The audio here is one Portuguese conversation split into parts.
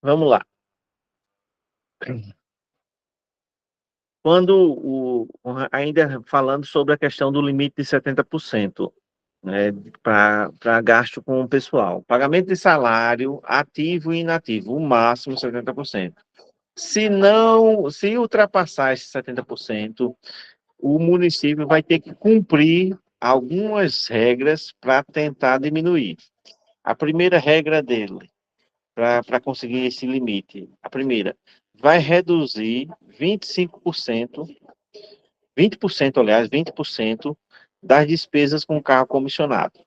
Vamos lá. Quando ainda falando sobre a questão do limite de 70%, né, para gasto com o pessoal. Pagamento de salário, ativo e inativo, o máximo 70%. Se ultrapassar esses 70%, o município vai ter que cumprir algumas regras para tentar diminuir. A primeira regra dele, para conseguir esse limite, a primeira, vai reduzir 25%, 20%, aliás, 20% das despesas com carro comissionado.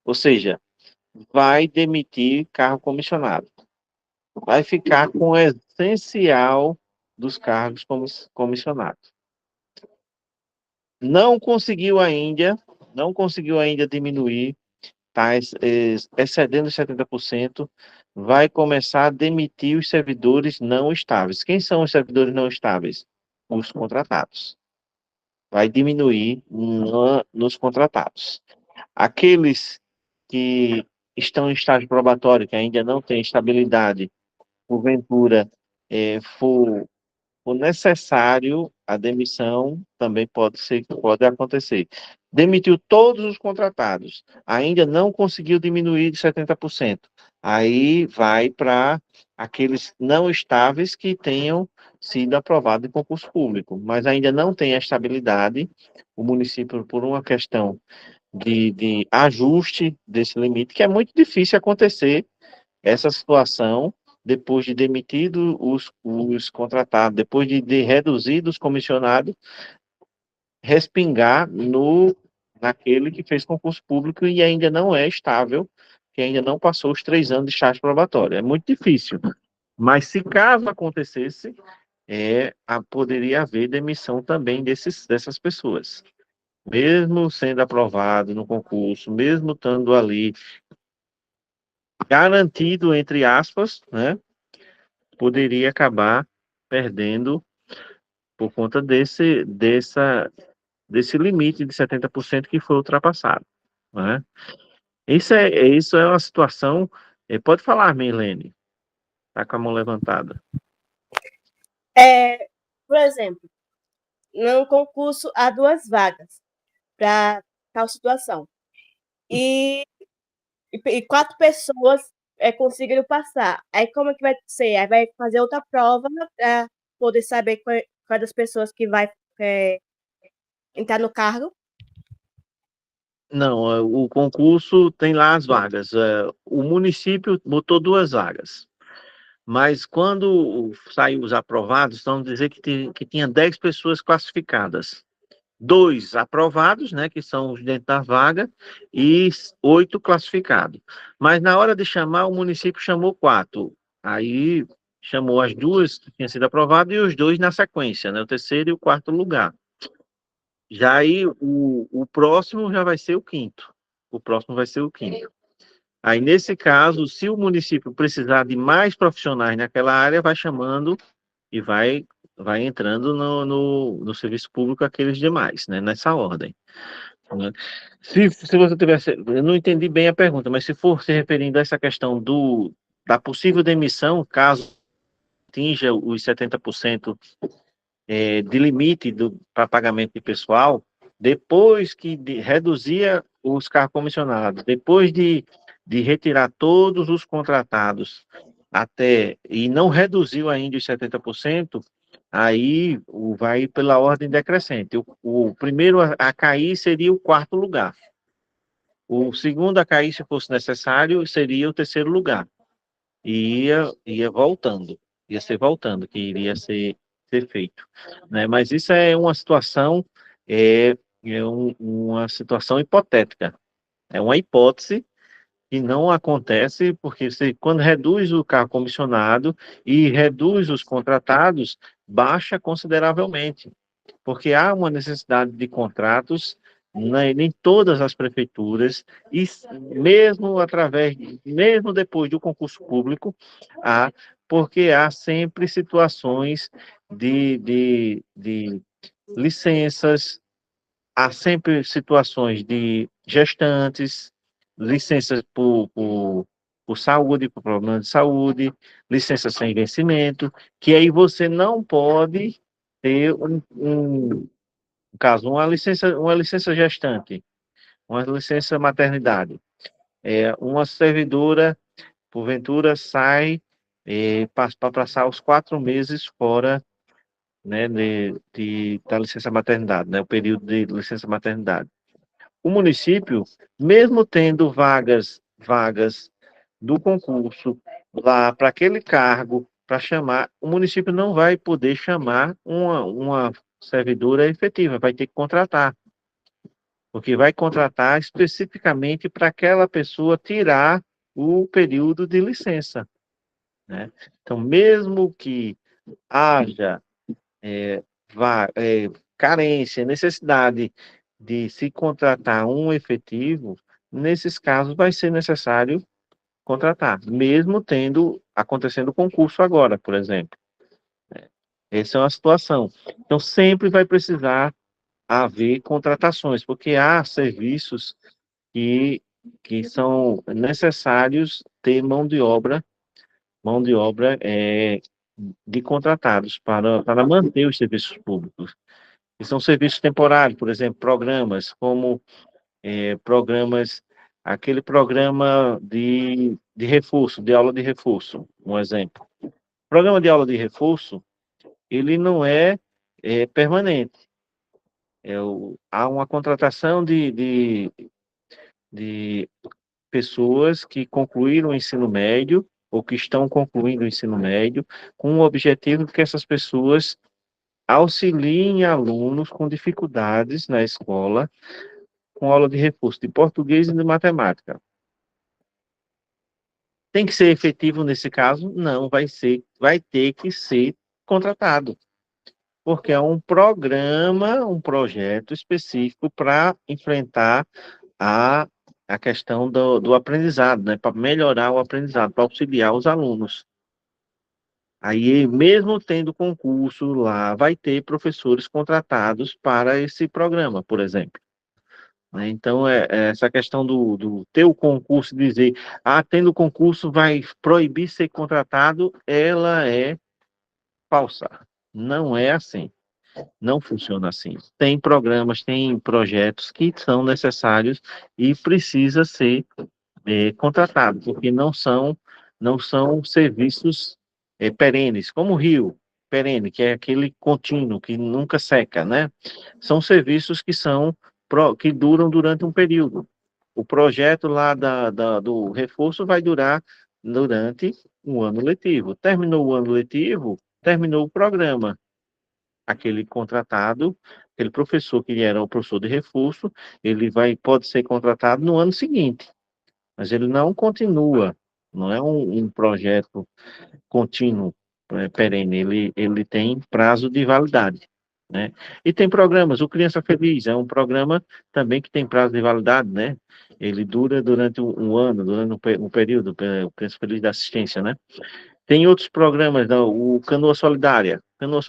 Ou seja, vai demitir carro comissionado. Vai ficar com o essencial dos cargos comissionados. Não conseguiu ainda, não conseguiu ainda diminuir, está excedendo os 70%, vai começar a demitir os servidores não estáveis. Quem são os servidores não estáveis? Os contratados. Vai diminuir nos contratados. Aqueles que estão em estágio probatório, que ainda não têm estabilidade, porventura for necessário, a demissão também pode acontecer. Demitiu todos os contratados, ainda não conseguiu diminuir de 70%. Aí vai para aqueles não estáveis que tenham sido aprovados em concurso público, mas ainda não tem a estabilidade. O município, por uma questão de ajuste desse limite, que é muito difícil acontecer essa situação depois de demitido os contratados, depois de reduzido os comissionados, respingar naquele que fez concurso público e ainda não é estável, que ainda não passou os 3 anos de estágio probatório. É muito difícil. Mas se caso acontecesse, poderia haver demissão também dessas pessoas. Mesmo sendo aprovado no concurso, mesmo estando ali garantido, entre aspas, né, poderia acabar perdendo por conta desse limite de 70% que foi ultrapassado, né? Isso é uma situação. Pode falar, Milene, tá com a mão levantada. Por exemplo, num concurso há 2 vagas para tal situação. E 4 pessoas conseguiram passar. Aí como é que vai ser? Aí vai fazer outra prova para poder saber qual das pessoas que vai entrar no cargo. Não, o concurso tem lá as vagas. O município botou 2 vagas. Mas quando saiu os aprovados, vamos dizer que tinha 10 pessoas classificadas. 2 aprovados, né, que são os dentro da vaga, e 8 classificados. Mas na hora de chamar, o município chamou 4. Aí chamou as 2 que tinham sido aprovadas e os 2 na sequência, né, o terceiro e o quarto lugar. Já aí o próximo já vai ser o quinto. O próximo vai ser o quinto. Aí, nesse caso, se o município precisar de mais profissionais naquela área, vai chamando e vai entrando no serviço público aqueles demais, né, nessa ordem, né? Se você tivesse, eu não entendi bem a pergunta, mas se for se referindo a essa questão da possível demissão, caso atinja os 70% de limite para pagamento de pessoal, depois que reduzia os cargos comissionados, depois de retirar todos os contratados e não reduziu ainda os 70%, aí vai pela ordem decrescente. O primeiro a cair seria o quarto lugar. O segundo a cair, se fosse necessário, seria o terceiro lugar. E ia voltando, ia ser voltando, que iria ser feito, né? Mas isso é uma situação, uma situação hipotética, é uma hipótese que não acontece, porque você, quando reduz o cargo comissionado e reduz os contratados, baixa consideravelmente, porque há uma necessidade de contratos nem todas as prefeituras, e mesmo depois do concurso público, há, porque há sempre situações de licenças, há sempre situações de gestantes, licenças por saúde, por problema de saúde, licença sem vencimento, que aí você não pode ter no caso, uma licença gestante, uma licença maternidade. Uma servidora, porventura, sai para passar os 4 meses fora, né, da licença maternidade, né, o período de licença maternidade. O município, mesmo tendo vagas do concurso lá para aquele cargo, para chamar, o município não vai poder chamar uma servidora efetiva, vai ter que contratar, porque vai contratar especificamente para aquela pessoa tirar o período de licença, né? Então, mesmo que haja carência, necessidade de se contratar um efetivo, nesses casos vai ser necessário contratar, mesmo tendo acontecendo concurso agora, por exemplo. Essa é uma situação. Então, sempre vai precisar haver contratações, porque há serviços que, que são necessários ter mão de obra de contratados para manter os serviços públicos. E são serviços temporários, por exemplo, programas como programas, aquele programa de reforço, de aula de reforço, um exemplo. O programa de aula de reforço, ele não é permanente. Há uma contratação de pessoas que concluíram o ensino médio ou que estão concluindo o ensino médio, com o objetivo de que essas pessoas auxiliem alunos com dificuldades na escola, com aula de reforço de português e de matemática. Tem que ser efetivo nesse caso? Não, vai ter que ser contratado, porque é um programa, um projeto específico para enfrentar a, a questão do aprendizado, né? Para melhorar o aprendizado, para auxiliar os alunos. Aí, mesmo tendo concurso lá, vai ter professores contratados para esse programa, por exemplo, né? Então, essa questão do ter o concurso, dizer, tendo concurso vai proibir ser contratado, ela é falsa. Não é assim. Não funciona assim. Tem programas, tem projetos que são necessários e precisa ser contratado, porque não são serviços perenes, como o Rio perene, que é aquele contínuo, que nunca seca, né? São serviços que duram durante um período. O projeto lá do reforço vai durar durante um ano letivo. Terminou o ano letivo, terminou o programa. Aquele contratado, aquele professor que era o professor de reforço, pode ser contratado no ano seguinte, mas ele não continua, não é um projeto contínuo, perene, ele tem prazo de validade, né? E tem programas, o Criança Feliz é um programa também que tem prazo de validade, né? Ele dura durante um ano, durante um período, o Criança Feliz da assistência, né? Tem outros programas, o Canoa Solidária, Canoa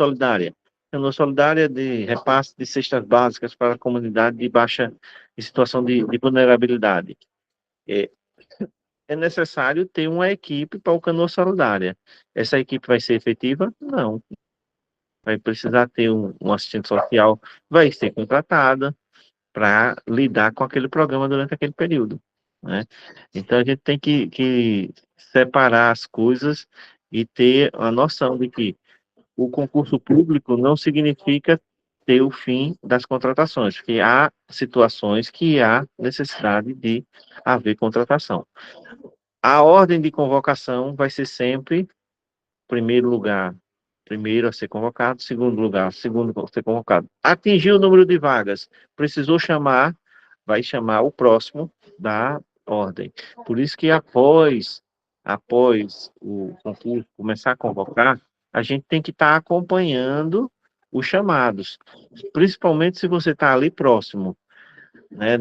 Solidária de repasse de cestas básicas para a comunidade em situação de vulnerabilidade. É, é necessário ter uma equipe para o Canoa Solidária. Essa equipe vai ser efetiva? Não. Vai precisar ter um assistente social, vai ser contratada para lidar com aquele programa durante aquele período, né? Então a gente tem que separar as coisas e ter a noção de que o concurso público não significa ter o fim das contratações, porque há situações que há necessidade de haver contratação. A ordem de convocação vai ser sempre primeiro lugar, primeiro a ser convocado, segundo lugar, segundo a ser convocado. Atingiu o número de vagas, precisou chamar, vai chamar o próximo da ordem. Por isso que após o concurso começar a convocar, a gente tem que estar acompanhando os chamados, principalmente se você está ali próximo, né,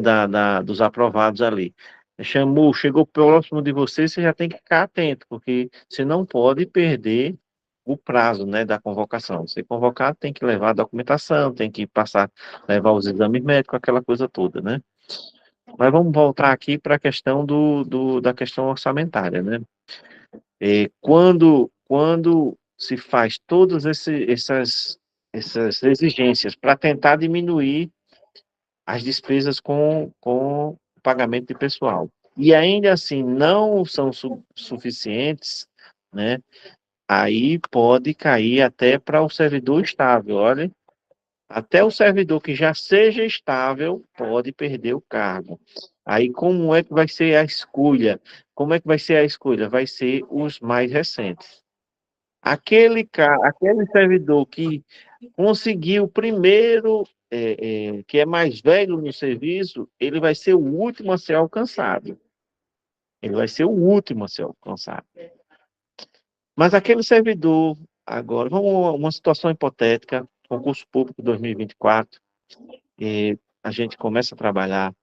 dos aprovados ali. Chamou, chegou próximo de você, você já tem que ficar atento, porque você não pode perder o prazo, né, da convocação. Ser convocado tem que levar a documentação, tem que levar os exames médicos, aquela coisa toda, né? Mas vamos voltar aqui para a questão da questão orçamentária, né? Quando se faz todas essas exigências para tentar diminuir as despesas com o pagamento de pessoal, e ainda assim não são suficientes, né? Aí pode cair até para o servidor estável, olha. Até o servidor que já seja estável pode perder o cargo. Aí, como é que vai ser a escolha? Como é que vai ser a escolha? Vai ser os mais recentes. Aquele servidor que conseguiu primeiro, que é mais velho no serviço, ele vai ser o último a ser alcançado. Ele vai ser o último a ser alcançado. Mas aquele servidor, agora, vamos uma situação hipotética, concurso público 2024, a gente começa a trabalhar.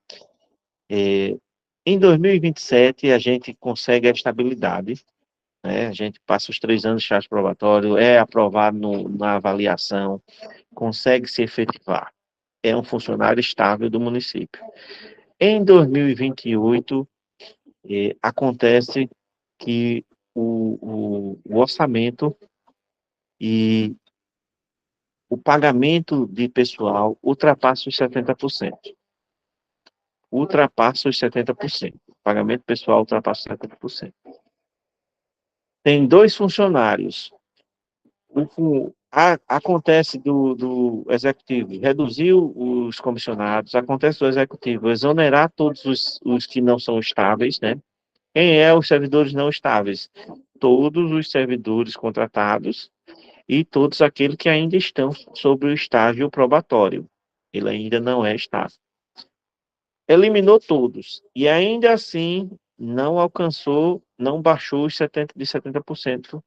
Em 2027, a gente consegue a estabilidade, né? A gente passa os 3 anos de estágio probatório, é aprovado na avaliação, consegue se efetivar. É um funcionário estável do município. Em 2028, acontece que o orçamento e o pagamento de pessoal ultrapassa os 70%. Ultrapassa os 70%. O pagamento pessoal ultrapassa os 70%. Tem 2 funcionários. Acontece do executivo reduzir os comissionados, acontece do executivo exonerar todos os que não são estáveis, né? Quem é os servidores não estáveis? Todos os servidores contratados e todos aqueles que ainda estão sob o estágio probatório. Ele ainda não é estável. Eliminou todos. E ainda assim, não alcançou, não baixou os 70%,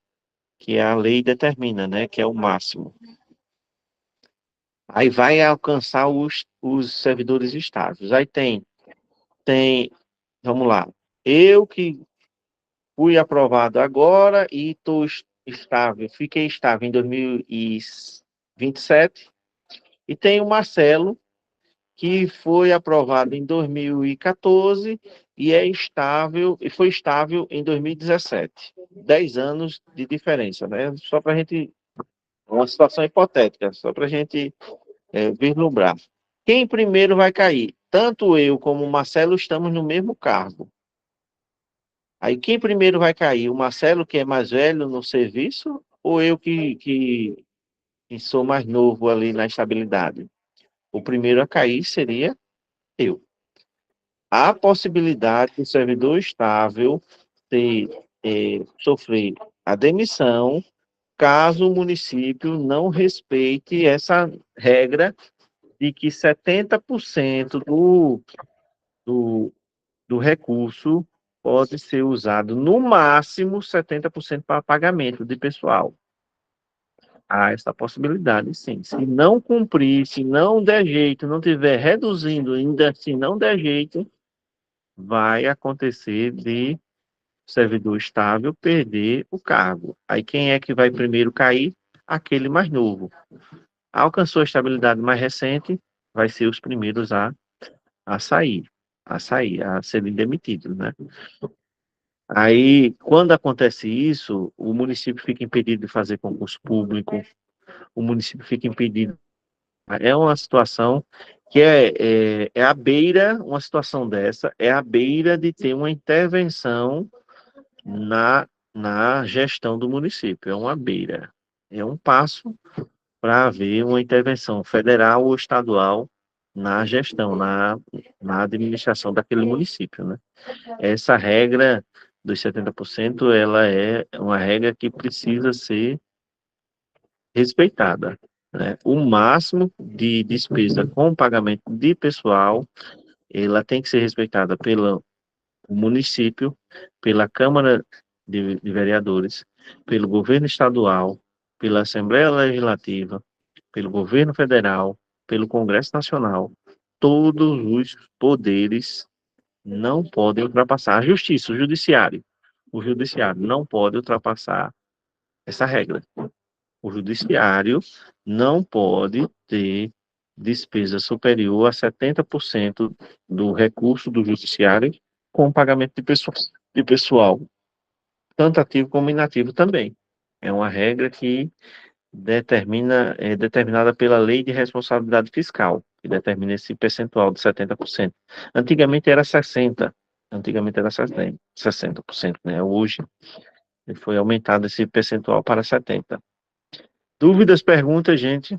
que a lei determina, né? Que é o máximo. Aí vai alcançar os servidores estáveis. Aí vamos lá. Eu que fui aprovado agora e estou estável, fiquei estável em 2027. E tem o Marcelo, que foi aprovado em 2014 e é estável, e foi estável em 2017. 10 anos de diferença, né? Só para a gente, uma situação hipotética, só para a gente vislumbrar. Quem primeiro vai cair? Tanto eu como o Marcelo estamos no mesmo cargo. Aí quem primeiro vai cair? O Marcelo, que é mais velho no serviço, ou eu que sou mais novo ali na estabilidade? O primeiro a cair seria eu. Há possibilidade do servidor estável sofrer a demissão caso o município não respeite essa regra de que 70% do, do recurso pode ser usado, no máximo 70% para pagamento de pessoal. Há essa possibilidade, sim. Se não cumprir, se não der jeito, não tiver reduzindo ainda, se não der jeito, vai acontecer de servidor estável perder o cargo. Aí quem é que vai primeiro cair? Aquele mais novo. Alcançou a estabilidade mais recente, vai ser os primeiros a sair, a serem demitidos, né? Aí, quando acontece isso, o município fica impedido de fazer concurso público, o município fica impedido. É uma situação que é à beira, uma situação dessa, é à beira de ter uma intervenção na gestão do município. É uma beira, é um passo para haver uma intervenção federal ou estadual na gestão, na administração daquele município, né? Essa regra dos 70%, ela é uma regra que precisa ser respeitada, né? O máximo de despesa com pagamento de pessoal, ela tem que ser respeitada pelo município, pela Câmara de Vereadores, pelo governo estadual, pela Assembleia Legislativa, pelo governo federal, pelo Congresso Nacional. Todos os poderes não podem ultrapassar. A justiça, o judiciário não pode ultrapassar essa regra. O judiciário não pode ter despesa superior a 70% do recurso do judiciário com o pagamento de pessoal, tanto ativo como inativo também. É uma regra que é determinada pela Lei de Responsabilidade Fiscal, que determina esse percentual de 70%. Antigamente era 60%, antigamente era 60%, né? Hoje foi aumentado esse percentual para 70%. Dúvidas, perguntas, gente?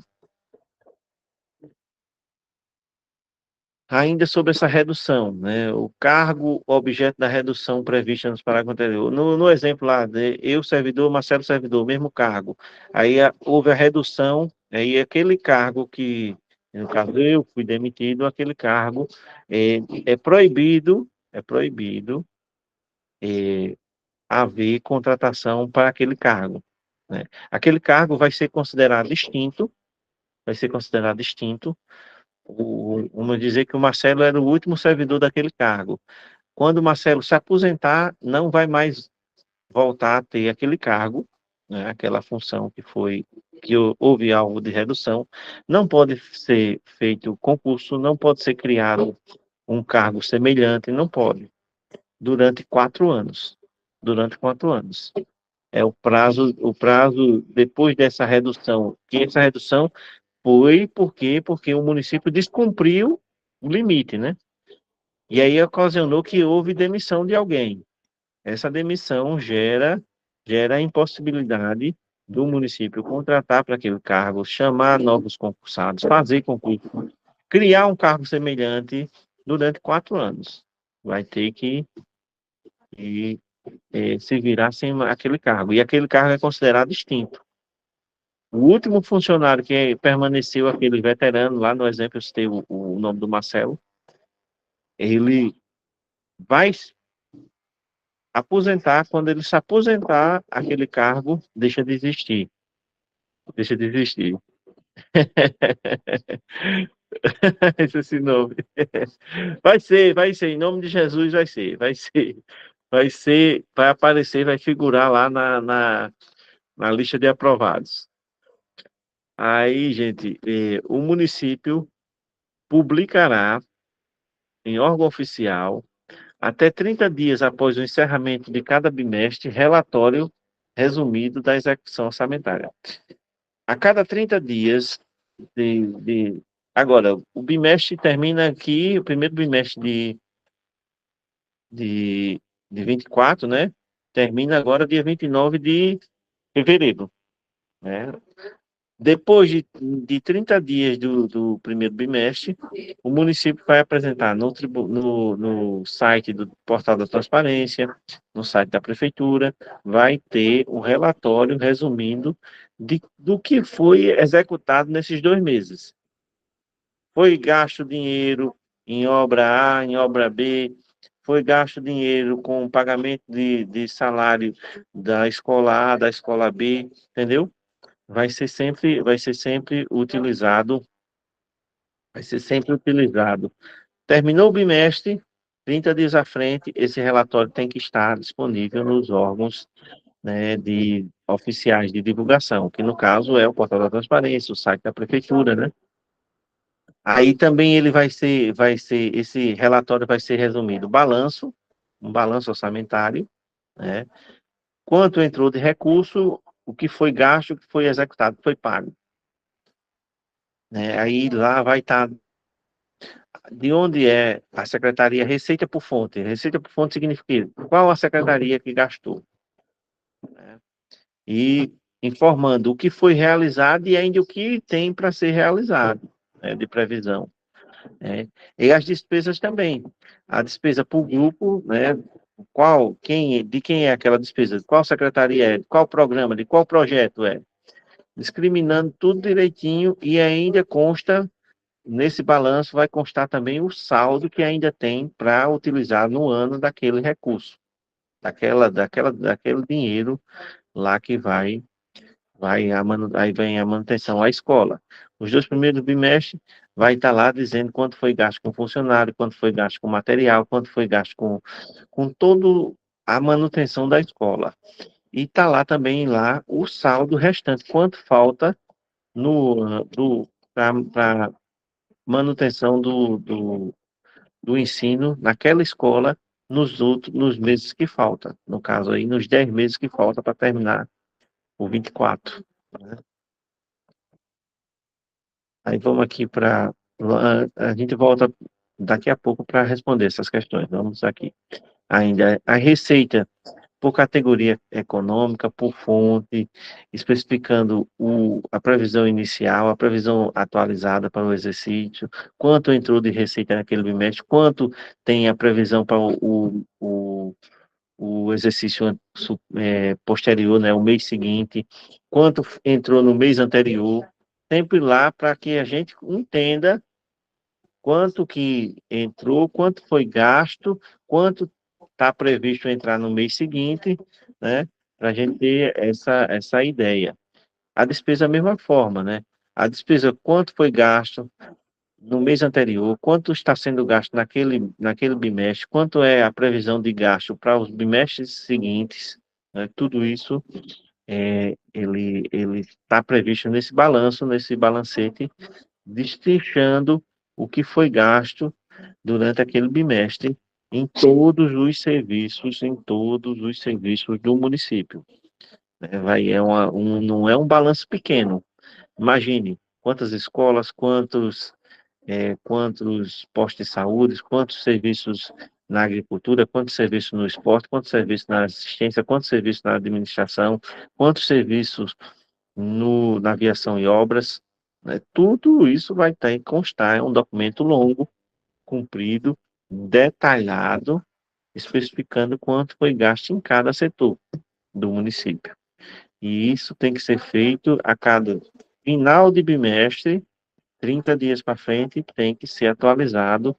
Ainda sobre essa redução, né? O cargo objeto da redução prevista nos parágrafos anteriores. No exemplo lá, de eu servidor, Marcelo servidor, mesmo cargo. Aí houve a redução, aí aquele cargo que, no caso eu fui demitido, aquele cargo é proibido haver contratação para aquele cargo, né? Aquele cargo vai ser considerado extinto, vamos dizer que o Marcelo era o último servidor daquele cargo. Quando o Marcelo se aposentar, não vai mais voltar a ter aquele cargo, né, aquela função que houve alvo de redução. Não pode ser feito concurso, não pode ser criado um cargo semelhante, não pode, durante 4 anos. Durante 4 anos. É o prazo depois dessa redução, que essa redução foi porque o município descumpriu o limite, né? E aí ocasionou que houve demissão de alguém. Essa demissão gera a impossibilidade do município contratar para aquele cargo, chamar novos concursados, fazer concurso, criar um cargo semelhante durante 4 anos. Vai ter que se virar sem aquele cargo. E aquele cargo é considerado extinto. O último funcionário que permaneceu, aquele veterano, lá no exemplo eu citei o nome do Marcelo, ele vai aposentar. Quando ele se aposentar, aquele cargo deixa de existir. Deixa de existir. Esse nome. Vai ser, em nome de Jesus vai aparecer, vai figurar lá na lista de aprovados. Aí, gente, o município publicará em órgão oficial, até 30 dias após o encerramento de cada bimestre, relatório resumido da execução orçamentária. A cada 30 dias Agora, o bimestre termina aqui, o primeiro bimestre de 24, né? Termina agora dia 29 de fevereiro, né? Depois de 30 dias do primeiro bimestre, o município vai apresentar no site do Portal da Transparência, no site da Prefeitura, vai ter um relatório resumindo do que foi executado nesses 2 meses. Foi gasto dinheiro em obra A, em obra B, foi gasto dinheiro com pagamento de salário da escola A, da escola B, entendeu? Vai ser sempre utilizado, vai ser sempre utilizado. Terminou o bimestre, 30 dias à frente, esse relatório tem que estar disponível nos órgãos, né, oficiais de divulgação, que no caso é o Portal da Transparência, o site da Prefeitura, né? Aí também esse relatório vai ser resumido, um balanço orçamentário, né? Quanto entrou de recurso, o que foi gasto, o que foi executado, o que foi pago, né? Aí lá vai estar de onde é a secretaria, receita por fonte. Receita por fonte significa qual a secretaria que gastou, né? E informando o que foi realizado e ainda o que tem para ser realizado, né, de previsão, né? E as despesas também. A despesa por grupo, né? De quem é aquela despesa? Qual secretaria é? Qual programa? De qual projeto é? Discriminando tudo direitinho e ainda consta. Nesse balanço vai constar também o saldo que ainda tem para utilizar no ano daquele recurso, daquele dinheiro lá que aí vem a manutenção à escola. Os 2 primeiros bimestres vai estar lá dizendo quanto foi gasto com funcionário, quanto foi gasto com material, quanto foi gasto com todo a manutenção da escola. E está lá também o saldo restante, quanto falta no, manutenção do ensino naquela escola nos meses que faltam. No caso aí, nos 10 meses que falta para terminar o 24. Né? Aí vamos aqui para. A gente volta daqui a pouco para responder essas questões. Vamos aqui. Ainda a receita por categoria econômica, por fonte, especificando a previsão inicial, a previsão atualizada para o exercício, quanto entrou de receita naquele bimestre, quanto tem a previsão para o exercício posterior, né, o mês seguinte, quanto entrou no mês anterior, sempre lá para que a gente entenda quanto que entrou, quanto foi gasto, quanto está previsto entrar no mês seguinte, né? Para a gente ter essa ideia. A despesa da mesma forma, né? A despesa, quanto foi gasto no mês anterior, quanto está sendo gasto naquele bimestre, quanto é a previsão de gasto para os bimestres seguintes, né? Tudo isso ele está previsto nesse balanço, nesse balancete, destrinchando o que foi gasto durante aquele bimestre em todos os serviços do município. Né? Não é um balanço pequeno. Imagine quantas escolas, quantos postos de saúde, quantos serviços na agricultura, quantos serviços no esporte, quantos serviços na assistência, quantos serviços na administração, quantos serviços na aviação e obras. Né? Tudo isso vai ter que constar, é um documento longo, comprido, detalhado, especificando quanto foi gasto em cada setor do município. E isso tem que ser feito a cada final de bimestre, 30 dias para frente, tem que ser atualizado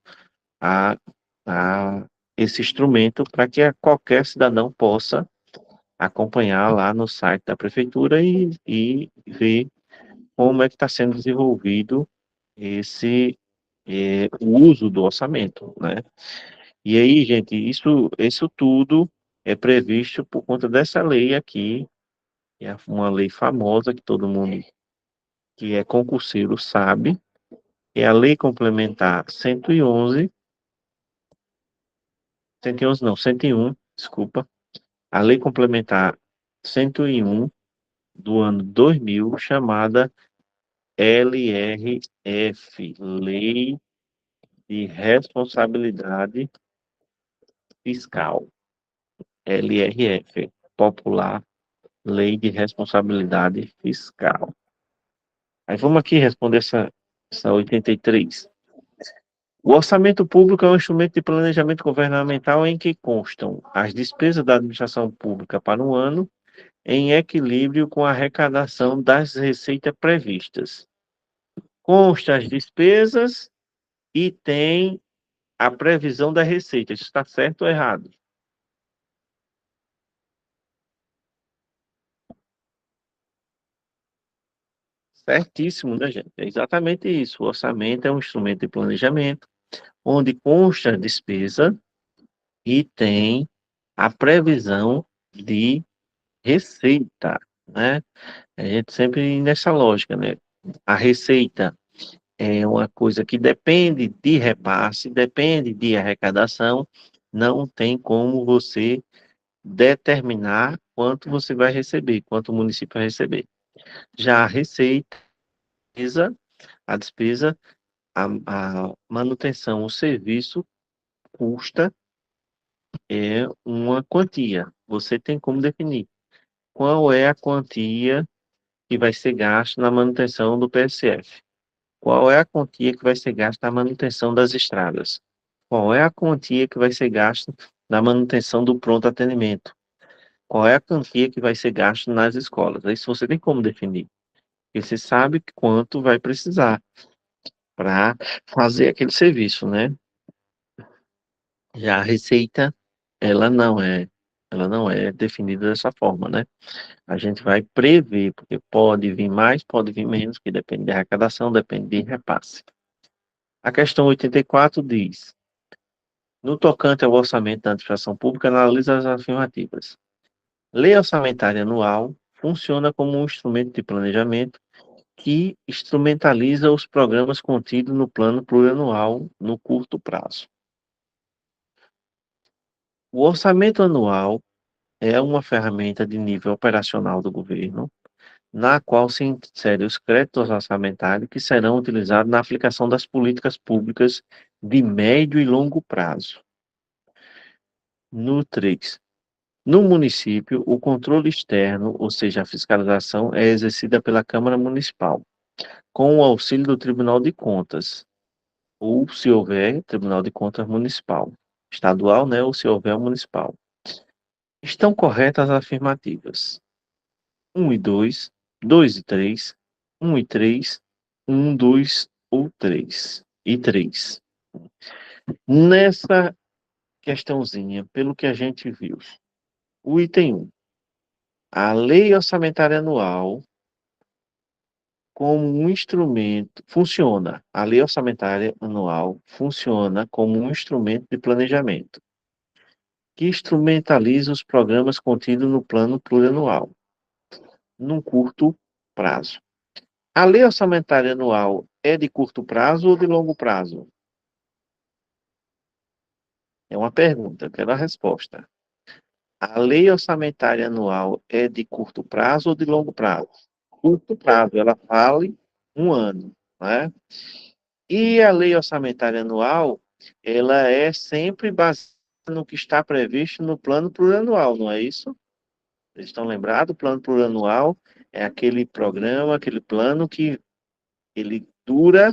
a, a esse instrumento para que qualquer cidadão possa acompanhar lá no site da prefeitura e ver como é que está sendo desenvolvido o uso do orçamento, né? E aí, gente, isso tudo é previsto por conta dessa lei aqui, que é uma lei famosa que todo mundo que é concurseiro sabe, que é a Lei Complementar 111 não, 101, desculpa, a Lei Complementar 101 do ano 2000, chamada LRF, Lei de Responsabilidade Fiscal, LRF, popular Lei de Responsabilidade Fiscal. Aí vamos aqui responder essa 83. O orçamento público é um instrumento de planejamento governamental em que constam as despesas da administração pública para um ano em equilíbrio com a arrecadação das receitas previstas. Consta as despesas e tem a previsão da receita. Isso está certo ou errado? Certíssimo, né, gente? É exatamente isso. O orçamento é um instrumento de planejamento onde consta a despesa e tem a previsão de receita, né? A gente sempre nessa lógica, né? A receita é uma coisa que depende de repasse, depende de arrecadação, não tem como você determinar quanto você vai receber, quanto o município vai receber. Já a receita, a despesa, a manutenção, o serviço custa uma quantia. Você tem como definir qual é a quantia que vai ser gasta na manutenção do PSF. Qual é a quantia que vai ser gasta na manutenção das estradas? Qual é a quantia que vai ser gasta na manutenção do pronto atendimento? Qual é a quantia que vai ser gasta nas escolas? Isso você tem como definir. Porque você sabe quanto vai precisar para fazer aquele serviço, né? Já a receita, ela não é, ela não é definida dessa forma, né? A gente vai prever, porque pode vir mais, pode vir menos, que depende de arrecadação, depende de repasse. A questão 84 diz: no tocante ao orçamento da administração pública, analisa as afirmativas. Lei orçamentária anual funciona como um instrumento de planejamento que instrumentaliza os programas contidos no plano plurianual no curto prazo. O orçamento anual é uma ferramenta de nível operacional do governo, na qual se insere os créditos orçamentários que serão utilizados na aplicação das políticas públicas de médio e longo prazo. No 3. No município, o controle externo, ou seja, a fiscalização, é exercida pela Câmara Municipal, com o auxílio do Tribunal de Contas, ou, se houver, Tribunal de Contas Municipal. Estadual, né, ou se houver, municipal. Estão corretas as afirmativas 1 e 2, 2 e 3, 1 e 3, 1, 2 ou 3 e 3. Nessa questãozinha, pelo que a gente viu, o item 1, a Lei Orçamentária Anual como um instrumento, funciona, a Lei Orçamentária Anual funciona como um instrumento de planejamento, que instrumentaliza os programas contidos no Plano Plurianual, num curto prazo. A Lei Orçamentária Anual é de curto prazo ou de longo prazo? É uma pergunta, eu quero a resposta. A Lei Orçamentária Anual é de curto prazo ou de longo prazo? Curto prazo, ela fala em um ano, né? E a Lei Orçamentária Anual, ela é sempre baseada no que está previsto no Plano Plurianual, não é isso? Vocês estão lembrados? O Plano Plurianual é aquele programa, aquele plano que ele dura,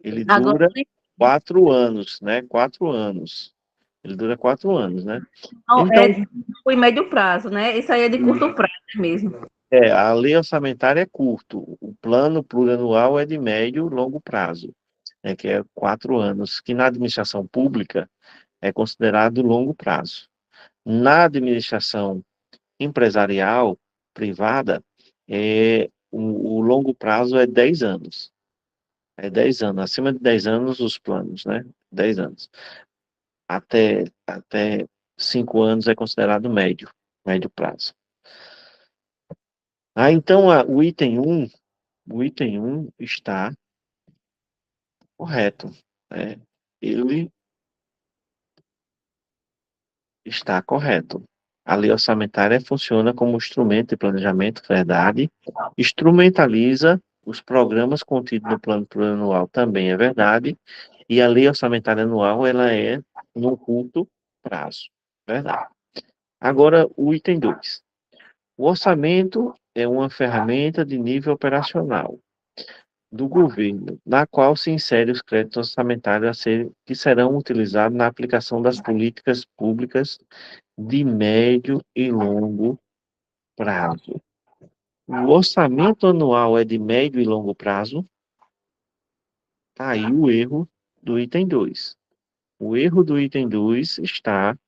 ele Agora, dura 4 anos, né? 4 anos. Ele dura 4 anos, né? não, Então, foi médio prazo, né? Isso aí é de curto prazo mesmo. a lei orçamentária é curto, o plano plurianual é de médio e longo prazo, que é 4 anos, que na administração pública é considerado longo prazo. Na administração empresarial, privada, o longo prazo é 10 anos. É 10 anos, acima de 10 anos os planos, né? 10 anos. Até 5 anos é considerado médio, médio prazo. Então, o item 1 está correto, né? Ele está correto. A lei orçamentária funciona como instrumento de planejamento, verdade. Instrumentaliza os programas contidos no plano plurianual, também é verdade. E a lei orçamentária anual, ela é no curto prazo, verdade. Agora, o item 2. O orçamento é uma ferramenta de nível operacional do governo, na qual se insere os créditos orçamentários que serão utilizados na aplicação das políticas públicas de médio e longo prazo. O orçamento anual é de médio e longo prazo? Tá aí o erro do item 2. O erro do item 2 está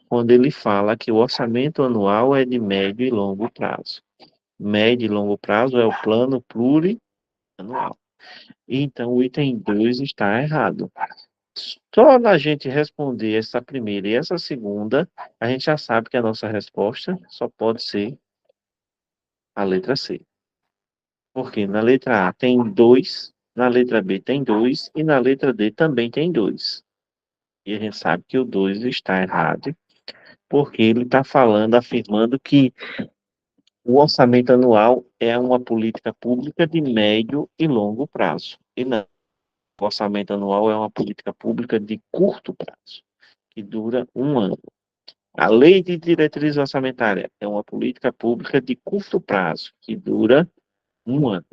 quando ele fala que o orçamento anual é de médio e longo prazo. Médio e longo prazo é o plano plurianual. Então, o item 2 está errado. Só na gente responder essa primeira e essa segunda, a gente já sabe que a nossa resposta só pode ser a letra C. Porque na letra A tem 2, na letra B tem 2 e na letra D também tem 2. E a gente sabe que o 2 está errado, porque ele está falando, afirmando que o orçamento anual é uma política pública de médio e longo prazo. E não, o orçamento anual é uma política pública de curto prazo, que dura um ano. A lei de diretriz orçamentária é uma política pública de curto prazo, que dura um ano.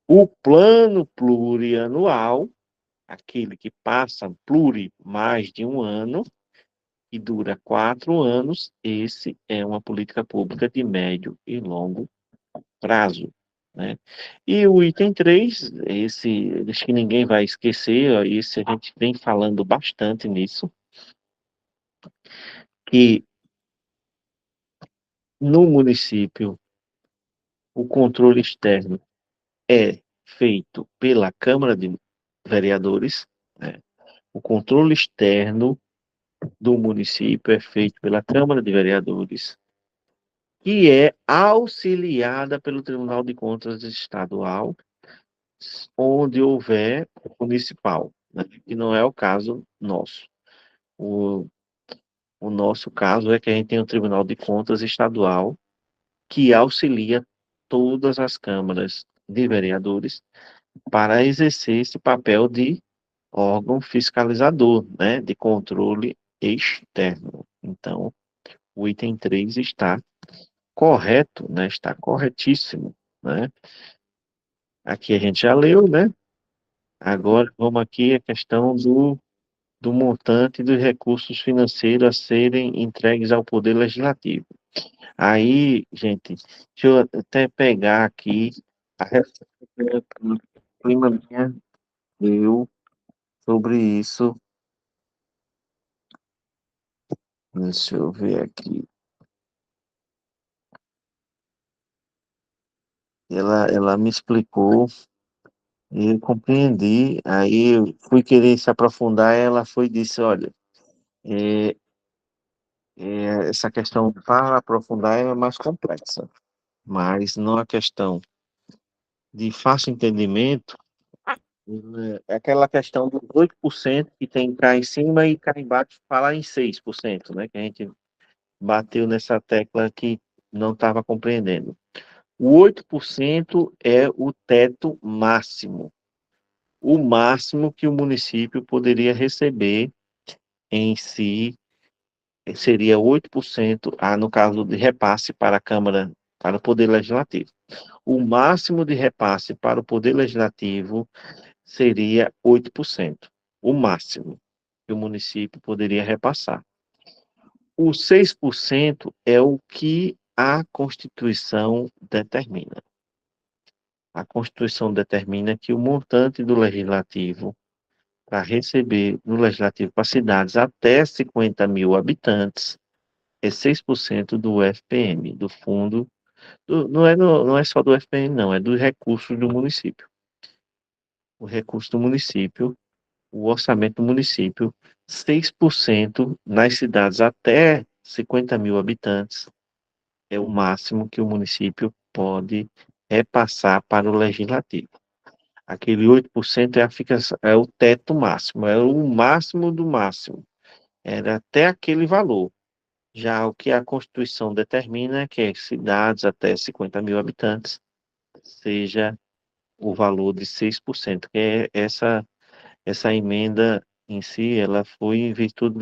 O plano plurianual, aquele que passa mais de um ano, e dura 4 anos, esse é uma política pública de médio e longo prazo, né? E o item 3, esse, acho que ninguém vai esquecer, ó, esse a gente vem falando bastante nisso, que no município o controle externo é feito pela Câmara de Vereadores, né? O controle externo do município é feito pela Câmara de Vereadores, que é auxiliada pelo Tribunal de Contas Estadual onde houver municipal, né? Que não é o caso nosso. O, o nosso caso é que a gente tem o Tribunal de Contas Estadual, que auxilia todas as câmaras de vereadores para exercer esse papel de órgão fiscalizador, né, de controle externo. Então, o item 3 está correto, né, está corretíssimo, né? Aqui a gente já leu, né? Agora vamos aqui a questão do montante dos recursos financeiros a serem entregues ao Poder Legislativo. Aí, gente, deixa eu até pegar aqui a resposta que a prima minha deu sobre isso. Deixa eu ver aqui. Ela me explicou e eu compreendi. Aí eu fui querer se aprofundar, ela foi e disse, olha, é, essa questão para aprofundar é mais complexa, mas não a questão de fácil entendimento, é aquela questão dos 8% que tem cá em cima e cá embaixo falar em 6%, né? Que a gente bateu nessa tecla que não estava compreendendo. O 8% é o teto máximo, o máximo que o município poderia receber em si seria 8%, no caso de repasse para a Câmara, para o Poder Legislativo. O máximo de repasse para o Poder Legislativo seria 8%, o máximo que o município poderia repassar. O 6% é o que a Constituição determina. A Constituição determina que o montante do Legislativo para receber no Legislativo para cidades até 50 mil habitantes é 6% do FPM, do fundo, não é só do FPM, não, é dos recursos do município. O recurso do município, o orçamento do município, 6% nas cidades até 50 mil habitantes é o máximo que o município pode repassar para o legislativo. Aquele 8% é o teto máximo, é o máximo do máximo. Era até aquele valor. Já o que a Constituição determina é que cidades até 50 mil habitantes seja o valor de 6%, que é essa emenda em si, ela foi em virtude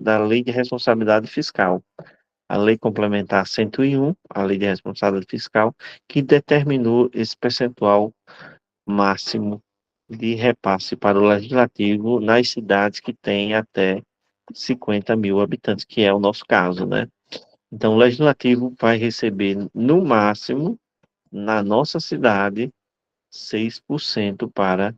da Lei de Responsabilidade Fiscal. A Lei Complementar 101, a Lei de Responsabilidade Fiscal, que determinou esse percentual máximo de repasse para o legislativo nas cidades que têm até 50 mil habitantes, que é o nosso caso, né? Então, o legislativo vai receber, no máximo, na nossa cidade, 6% para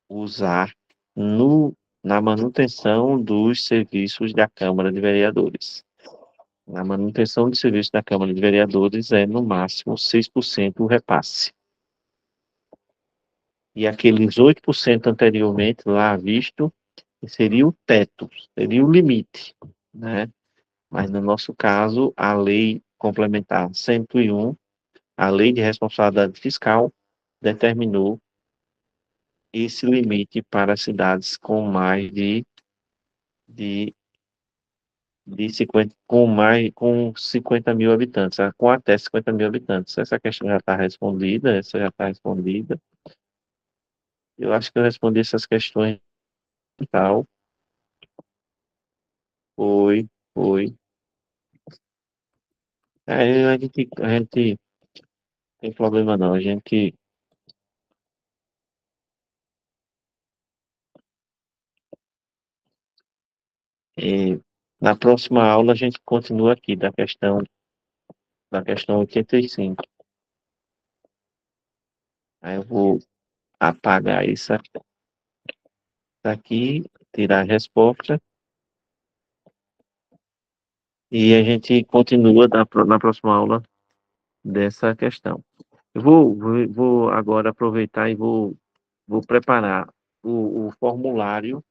usar no, na manutenção dos serviços da Câmara de Vereadores. Na manutenção dos serviços da Câmara de Vereadores é, no máximo, 6% o repasse. E aqueles 8% anteriormente lá visto, seria o teto, seria o limite, né? Mas no nosso caso, a lei complementar 101, a lei de responsabilidade fiscal, determinou esse limite para cidades com mais de, de 50, com 50 mil habitantes, com até 50 mil habitantes. Essa questão já está respondida, essa já está respondida. Eu acho que eu respondi essas questões e tal. Foi, foi. A gente tem problema não, a gente na próxima aula a gente continua aqui da questão 85. Aí eu vou apagar isso aqui, tirar a resposta e a gente continua na próxima aula dessa questão. Eu vou agora aproveitar e vou preparar o formulário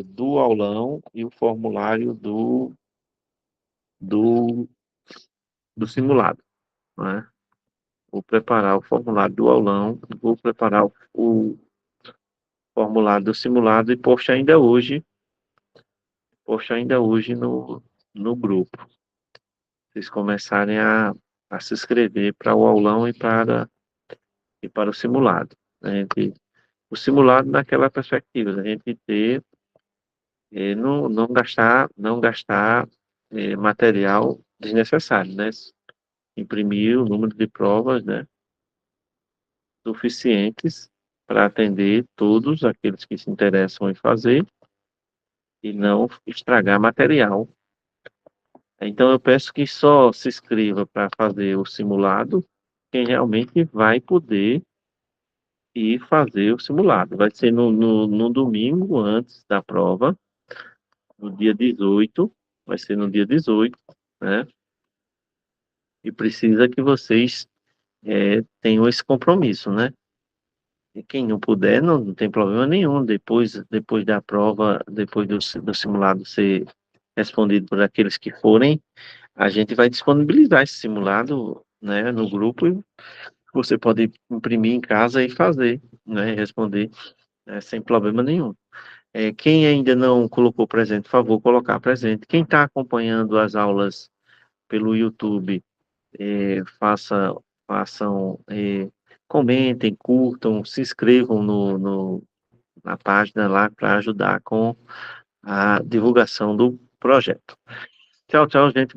do aulão e o formulário do, do simulado, né? Vou preparar o formulário do aulão, vou preparar o formulário do simulado e posto ainda hoje no grupo. Vocês começarem a se inscrever para o aulão e para o simulado. O simulado naquela perspectiva, a gente ter, não gastar material desnecessário, né? Imprimir o número de provas, né, suficientes para atender todos aqueles que se interessam em fazer e não estragar material. Então, eu peço que só se inscreva para fazer o simulado quem realmente vai poder ir fazer o simulado. Vai ser no domingo antes da prova, no dia 18, vai ser no dia 18, né? E precisa que vocês tenham esse compromisso, né? E quem não puder, não tem problema nenhum. Depois da prova, depois do simulado ser respondido por aqueles que forem, a gente vai disponibilizar esse simulado, né, no grupo e você pode imprimir em casa e fazer, né, responder, sem problema nenhum. Quem ainda não colocou presente, por favor, colocar presente. Quem está acompanhando as aulas pelo YouTube, façam, comentem, curtam, se inscrevam na página lá para ajudar com a divulgação do projeto. Tchau, tchau, gente.